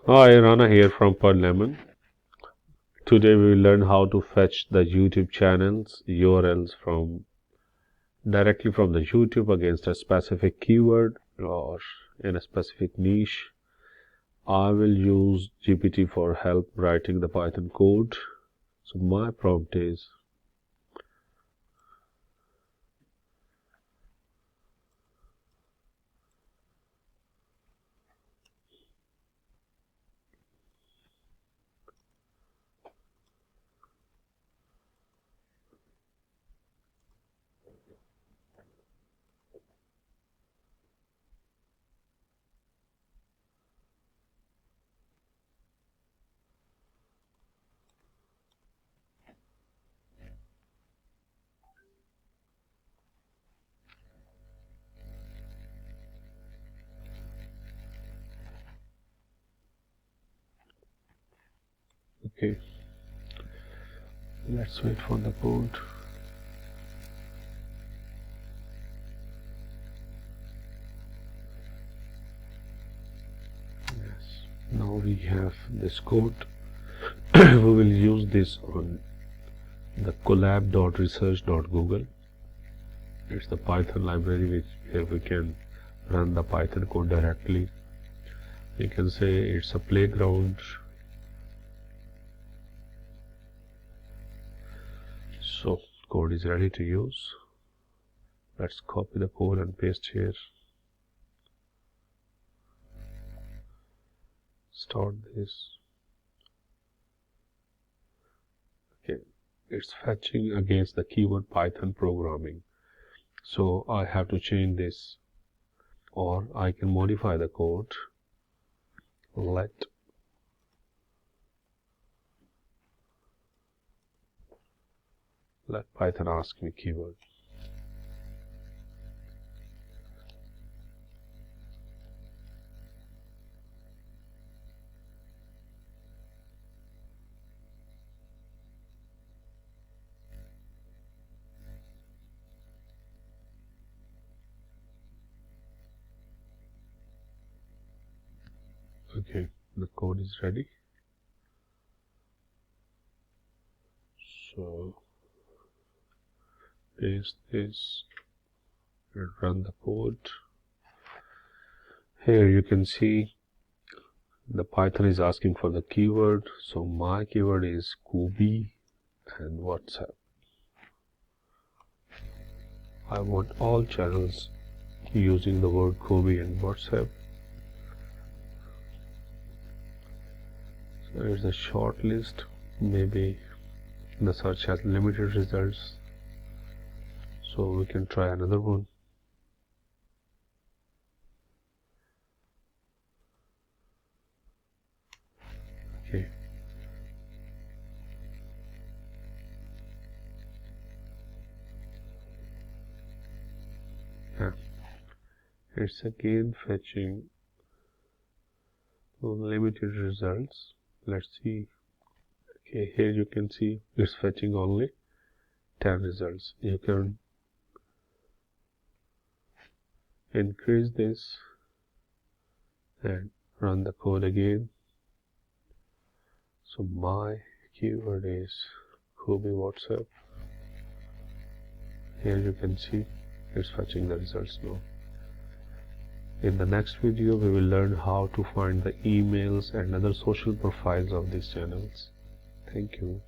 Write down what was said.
Hi, Rana here from Lemon. Today we will learn how to fetch the YouTube channels URLs from directly from the YouTube against a specific keyword or in a specific niche. I will use GPT for help writing the Python code. So my prompt is okay. Let's wait for the code. Yes. Now we have this code. We will use this on the colab.research.google. It's the Python library where we can run the Python code directly. You can say it's a playground. So code is ready to use. Let's copy the code and paste here. Start this. Okay, it's fetching against the keyword Python programming. So I have to change this, or I can modify the code. Let Python ask me keyword. Okay, the code is ready. So paste this and run the code. Here you can see the Python is asking for the keyword. So my keyword is Kubi and WhatsApp. I want all channels using the word Kubi and WhatsApp. So here's a short list. Maybe the search has limited results, so we can try another one. Okay. Yeah. It's again fetching limited results. Let's see. Okay, here you can see it's fetching only 10 results. You can increase this and run the code again. So my keyword is Kubi WhatsApp. Here you can see it's fetching the results now. In the next video, we will learn how to find the emails and other social profiles of these channels. Thank you.